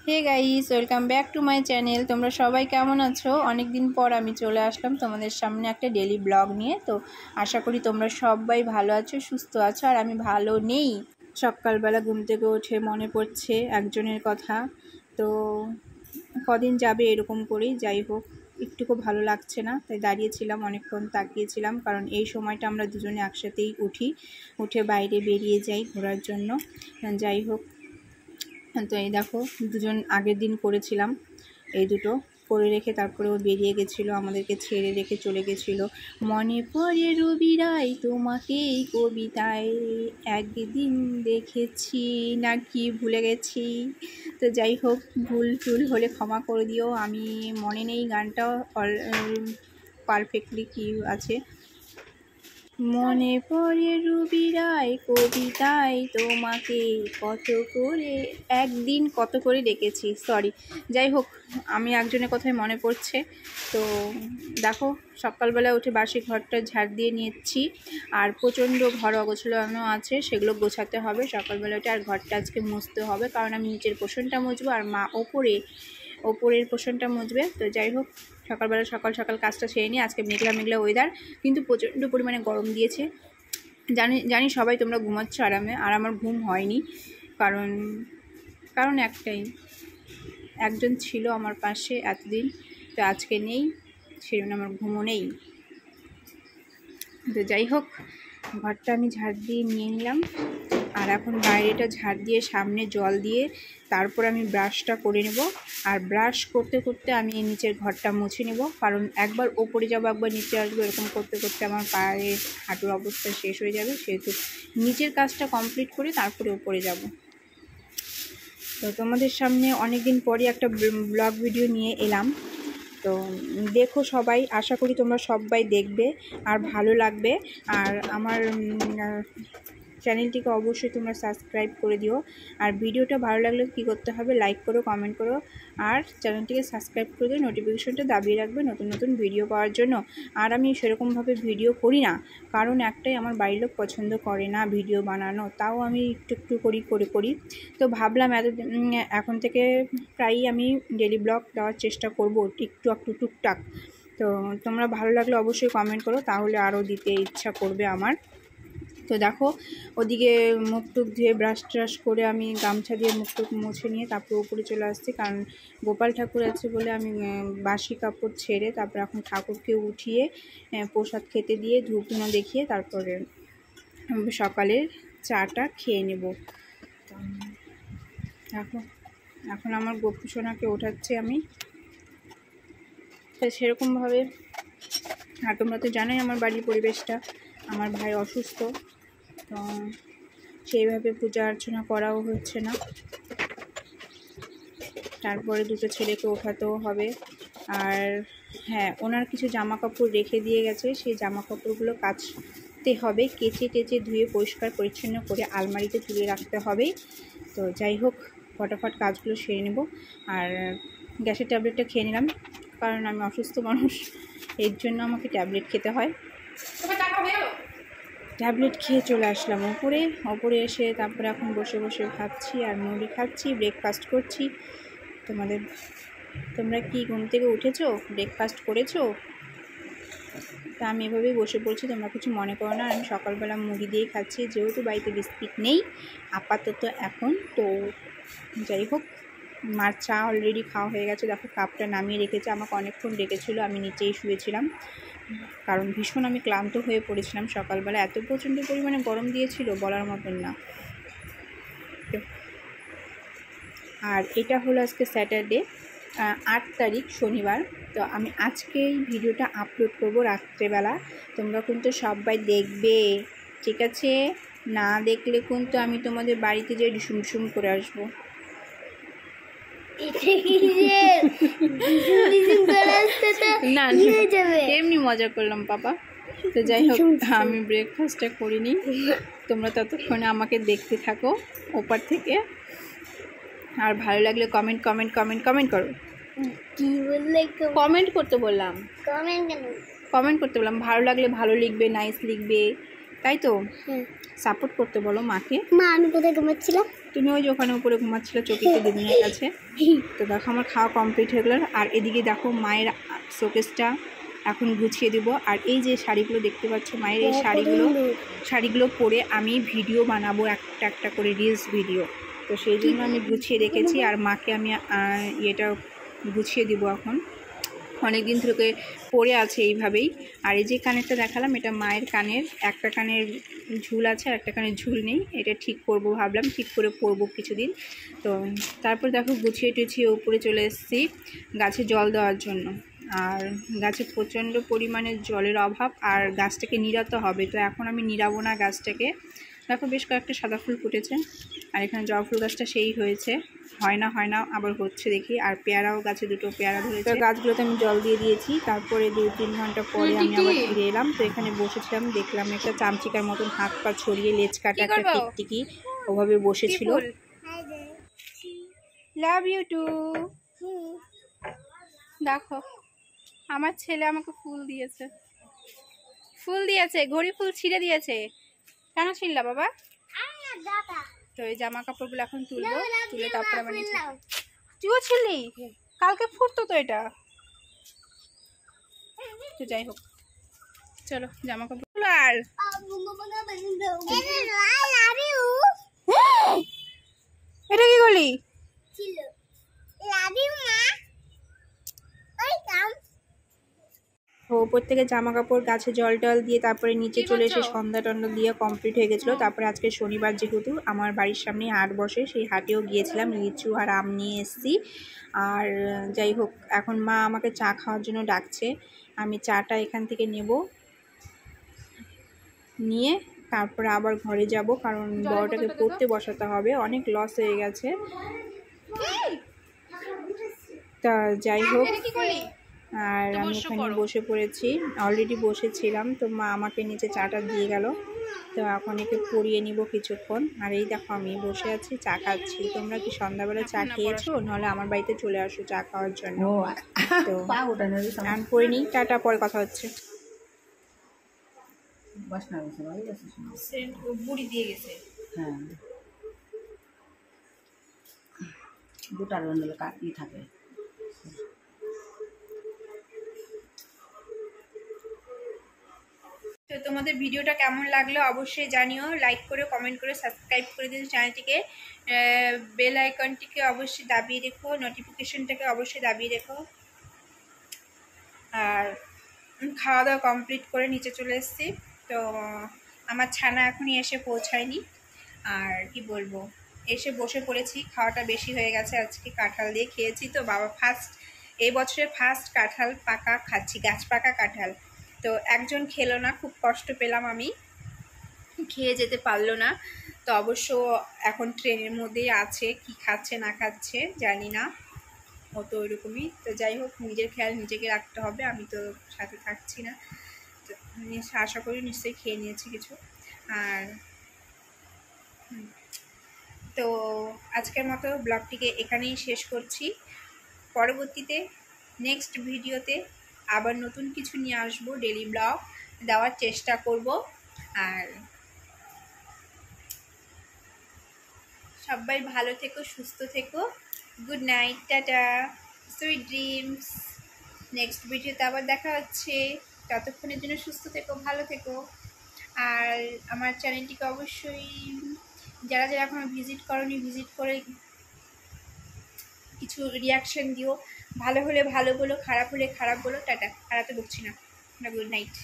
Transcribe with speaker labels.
Speaker 1: Hey guys, welcome back to my channel. তোমরা সবাই কেমন আছো? অনেক দিন পর আমি চলে আসলাম তোমাদের সামনে একটা ডেলি ব্লগ নিয়ে। তো আশা করি তোমরা সবাই ভালো আছো, সুস্থ আছো, আর আমি ভালো নেই। সকালবেলা ঘুম থেকে উঠে মনে পড়ছে একজনের কথা। তো কদিন যাবে এরকম করেই, যাই হোক একটুকু ভালো লাগছে না, তাই দাঁড়িয়েছিলাম, অনেকক্ষণ তাকিয়েছিলাম, কারণ এই সময়টা আমরা দুজনে একসাথেই উঠে বাইরে বেরিয়ে যাই ঘোরার জন্য। যাই হোক, তো এই দেখো দুজন আগের দিন করেছিলাম, এই দুটো করে রেখে তারপরে ও বেরিয়ে গেছিলো, আমাদেরকে ছেড়ে রেখে চলে গেছিলো। মনে পড়ে রবি রায় তোমাকে এই কবিতায় একদিন দেখেছি, নাকি ভুলে গেছি। তো যাই হোক, ভুল টুল হলে ক্ষমা করে দিও, আমি মনে নেই গানটা পারফেক্টলি কী আছে। মনে পড়ে রবি রায় কবিতায় তোমাকে কত করে ডেকেছি, সরি। যাই হোক, আমি একজনের কথাই মনে পড়ছে। তো দেখো, সকালবেলা উঠে বাসি ঘরটা ঝাড় দিয়ে নিচ্ছি, আর প্রচণ্ড ঘর অগোছানো আছে, সেগুলো গোছাতে হবে সকালবেলা উঠে। আর ঘরটা আজকে মুছতে হবে, কারণ আমি নিচের পোষণটা মুছবো আর মা ওপরের পোষণটা মুছবে। তো যাই হোক, সকালবেলা সকাল কাজটা সেরে নিই। আজকে মেঘলা ওয়েদার, কিন্তু প্রচণ্ড পরিমাণে গরম দিয়েছে। জানি সবাই তোমরা ঘুমাচ্ছ আরামে, আর আমার ঘুম হয়নি, কারণ একটাই, একজন ছিল আমার পাশে এতদিন, তো আজকে নেই, সেজন্য আমার ঘুমও নেই। তো যাই হোক, ঘরটা আমি ঝাড় দিয়ে নিয়ে নিলাম, আর এখন বাইরেটা ঝাড় দিয়ে সামনে জল দিয়ে তারপর আমি ব্রাশটা করে নেব। আর ব্রাশ করতে করতে আমি নিচের ঘরটা মুছে নেব, কারণ একবার ওপরে যাবো একবার নিচে আসবো, এরকম করতে করতে আমার পায়ের হাঁটুর অবস্থা শেষ হয়ে যাবে, সেহেতু নিচের কাজটা কমপ্লিট করে তারপরে ওপরে যাব। তো তোমাদের সামনে অনেক দিন পরে একটা ব্লগ ভিডিও নিয়ে এলাম, তো দেখো সবাই, আশা করি তোমরা সবাই দেখবে আর ভালো লাগবে। আর আমার চ্যানেলটিকে অবশ্যই তোমরা সাবস্ক্রাইব করে দিও। আর ভিডিওটা ভালো লাগলে কী করতে হবে, লাইক করো, কমেন্ট করো, আর চ্যানেলটিকে সাবস্ক্রাইব করে দিও, নোটিফিকেশনটা দাবিয়ে রাখবে নতুন ভিডিও পাওয়ার জন্য। আর আমি সেরকমভাবে ভিডিও করি না, কারণ একটাই, আমার বাড়ির লোক পছন্দ করে না ভিডিও বানানো, তাও আমি একটু করি। তো ভাবলাম এখন থেকে প্রায়ই আমি ডেলি ব্লগ দেওয়ার চেষ্টা করব, একটু টুকটাক। তো তোমরা ভালো লাগলে অবশ্যই কমেন্ট করো, তাহলে আরও দিতে ইচ্ছা করবে আমার। তো দেখো, ওদিকে মুখ টুক ধুয়ে ব্রাশ ট্রাশ করে আমি গামছা দিয়ে মুখ টুক মুছে নিয়ে তারপর উপরে চলে আসছি, কারণ গোপাল ঠাকুর আছে বলে আমি বাসি কাপড় ছেড়ে তারপর এখন ঠাকুরকে উঠিয়ে প্রসাদ খেতে দিয়ে ধূপ ধুনো দেখিয়ে তারপরে সকালের চাটা খেয়ে নেব। এখন আমার গপু সোনাকে ওঠাচ্ছি আমি, তো সেরকমভাবে। আর তোমরা তো জানোই আমার বাড়ির পরিবেশটা, আমার ভাই অসুস্থ, তো সেইভাবে পূজা অর্চনা করাও হচ্ছে না। তারপরে দুটো ছেলেকে ওঠাতেও হবে। আর হ্যাঁ, ওনার কিছু জামা কাপড় রেখে দিয়ে গেছে, সেই জামা কাপড়গুলো কাচতে হবে, কেচে টেচে ধুয়ে পরিষ্কার পরিচ্ছন্ন করে আলমারিতে তুলে রাখতে হবে। তো যাই হোক, ফটাফট কাজগুলো সেরে নেব। আর গ্যাসের ট্যাবলেটটা খেয়ে নিলাম, কারণ আমি অসুস্থ মানুষ, এর জন্য আমাকে ট্যাবলেট খেতে হয়। ট্যাবলেট খেয়ে চলে আসলাম ওপরে এসে তারপরে এখন বসে খাচ্ছি আর মুড়ি খাচ্ছি, ব্রেকফাস্ট করছি। তোমরা কি ঘুম থেকে উঠেছো, ব্রেকফাস্ট করেছো? তা আমি এভাবেই বসে পড়ছি, তোমরা কিছু মনে করো না। আমি সকালবেলা মুড়ি দিয়েই খাচ্ছি, যেহেতু বাড়িতে বিস্কিট নেই আপাতত এখন। তো যাই হোক, মার চা অলরেডি খাওয়া হয়ে গেছে, দেখো কাপটা নামিয়ে রেখেছে, আমাকে অনেকক্ষণ ডেকেছিলো, আমি নিচেই শুয়েছিলাম, কারণ ভীষণ আমি ক্লান্ত হয়ে পড়েছিলাম সকালবেলা, এত প্রচণ্ড পরিমাণে গরম দিয়েছিল বলার মতন না। আর এটা হলো আজকে স্যাটারডে, 8 তারিখ শনিবার। তো আমি আজকে এই ভিডিওটা আপলোড করব রাত্রেবেলা, তোমরা কিন্তু সবাই দেখবে, ঠিক আছে? না দেখলে কিন্তু আমি তোমাদের বাড়িতে যেয়ে ডিসুম করে আসবো। না, এমনি মজা করলাম পাপা। তো যাই হোক, আমি ব্রেকফাস্টটা করিনি, তোমরা ততক্ষণে আমাকে দেখতে থাকো ওপার থেকে। আর ভালো লাগলে কমেন্ট করো।
Speaker 2: কি বললে?
Speaker 1: কমেন্ট করতে বললাম।
Speaker 2: কমেন্ট কেন?
Speaker 1: কমেন্ট করতে বললাম, ভালো লাগলে ভালো লিখবে, নাইস লিখবে, তাই তো
Speaker 2: হ্যাঁ
Speaker 1: সাপোর্ট করতে বলো মাকে।
Speaker 2: মা আমি কোথায় ঘুমাচ্ছিলাম?
Speaker 1: তুমি ওই যে ওখানে উপরে ঘুমাচ্ছিলে চকিতে দিদিনের কাছে। তো দেখো আমার খাওয়া কমপ্লিট হয়ে গেল। আর এদিকে দেখো মায়ের শোকেসটা এখন গুছিয়ে দেবো। আর এই যে শাড়িগুলো দেখতে পাচ্ছ মায়ের, এই শাড়িগুলো পরে আমি ভিডিও বানাবো, একটা একটা করে রিলস ভিডিও। তো সেই জন্য আমি গুছিয়ে রেখেছি। আর মাকে আমি এটা গুছিয়ে দিব এখন। অনেক দিন থেকে পরে আছে এইভাবেই। আর এই যে কানেরটা দেখালাম, এটা মায়ের কানের, একটা কানের ঝুল আছে আর একটা কানের ঝুল নেই। এটা ঠিক করব ভাবলাম, ঠিক করে পরবো কিছুদিন। তো তারপর দেখো গুছিয়ে টুছিয়ে উপরে চলে এসেছি গাছে জল দেওয়ার জন্য। আর গাছে প্রচণ্ড পরিমাণে জলের অভাব, আর গাছটাকে নিড়াতে হবে। তো এখন আমি নিড়াবো না গাছটাকে। দেখো বেশ কয়েকটা সাদা ফুল ফুটেছে। আর এখানে জবা ফুল গাছটা সেই হয়েছে, হয় না আবার হচ্ছে দেখি। আর পেয়ারাও গাছে দুটো পেয়ারা ধরেছে। গাছগুলোতে আমি জল দিয়ে দিয়েছি। তারপরে 2-3 ঘন্টা পরে আমি আবার ফিরে এলাম। তো এখানে বসেছিলাম, দেখলাম একটা চামচিকার মতন হাত পা ছড়িয়ে লেজ কাটা একটা টিকটিকি ওভাবে বসেছিল। Love you too. দেখো আমার ছেলে আমাকে ফুল দিয়েছে, ঘড়ি ফুল ছিঁড়ে দিয়েছে। কেন ছিঁড়লা বাবা? তো এই জামা কাপড়গুলো এখন তুলবো, তুলে তারপরে আমার নিচে। তুইও ছিলি? কালকে ফুটতো তো এটা। তো যাই হোক, চলো জামা কাপড়। আর এটা কি করলি? ওপর থেকে জামা কাপড় গাছে জল টল দিয়ে তারপরে নিচে চলে এসে সন্ধ্যা টন্ডা দিয়ে কমপ্লিট হয়ে গেছিলো। তারপরে আজকে শনিবার যেহেতু আমার বাড়ির সামনে হাট বসে, সেই হাটেও গিয়েছিলাম, লিচু আর আম নিয়ে এসেছি। আর যাই হোক, এখন মা আমাকে চা খাওয়ার জন্য ডাকছে। আমি চাটা এখান থেকে নিয়ে তারপরে আবার ঘরে যাব, কারণ বড়টাকে পড়তে বসাতে হবে, অনেক লস হয়ে গেছে। তা যাই হোক, আর আমি এখানে বসে পড়েছি, অলরেডি বসেছিলাম। তো মা আমাকে নিচে চাটা দিয়ে গেল। তো এখন একে পরিয়ে নিব কিছুক্ষণ। আর এই দেখো আমি বসে আছি, চা খাচ্ছি। তোমরা কি সন্ধ্যাবেলা চা খেয়েছো? নাহলে আমার বাড়িতে চলে আসো চা খাওয়ার জন্য। তো আমি পরে নিই, টাটা, পরে কথা হচ্ছে। বুড়ি দিয়ে গেছে।
Speaker 3: হ্যাঁ, দুটার বন্ধুলে কাটি থাকে।
Speaker 1: তো তোমাদের ভিডিওটা কেমন লাগলো অবশ্যই জানিও, লাইক করে কমেন্ট করে সাবস্ক্রাইব করে দিন চ্যানেলটিকে, বেল আইকনটিকে অবশ্যই দাবিয়ে রেখো, নোটিফিকেশনটাকে অবশ্যই দাবিয়ে রেখো। আর খাওয়া দাওয়া কমপ্লিট করে নিচে চলে এসেছি। তো আমার ছানা এখনই এসে পৌঁছায়নি। আর কি বলবো, এসে বসে পড়েছি, খাওয়াটা বেশি হয়ে গেছে আজকে, কাঁঠাল দিয়ে খেয়েছি। তো বাবা এই বছরের ফার্স্ট কাঁঠাল পাকা খাচ্ছি, গাছ পাকা কাঁঠাল। তো একজন খেলো না, খুব কষ্ট পেলাম আমি, খেয়ে যেতে পারলো না। তো অবশ্য এখন ট্রেনের মধ্যেই আছে, কি খাচ্ছে না খাচ্ছে জানি না, ও তো ওইরকমই। তো যাই হোক, নিজের খেয়াল নিজেকে রাখতে হবে, আমি তো সাথে থাকছি না। তো আশা করি নিশ্চয়ই খেয়ে নিয়েছি কিছু। আর তো আজকের মতো ব্লগটিকে এখানেই শেষ করছি। পরবর্তীতে নেক্সট ভিডিওতে আবার নতুন কিছু নিয়ে আসবো, ডেলি ব্লগ দেওয়ার চেষ্টা করব। আর সবাই ভালো থেকো, সুস্থ থেকো, good night, tata, sweet dreams. Next ভিডিওতে আবার দেখা হচ্ছে, ততক্ষণের জন্য সুস্থ থেকো, ভালো থেকো। আর আমার চ্যানেলটিকে অবশ্যই যারা যারা এখনো ভিজিট করোনি, ভিজিট করে কিছু রিয়াকশন দিও, ভালো হলে ভালো বলো, খারাপ হলে খারাপ বলো। টাটা, আর তো বকছি না, গুড নাইট।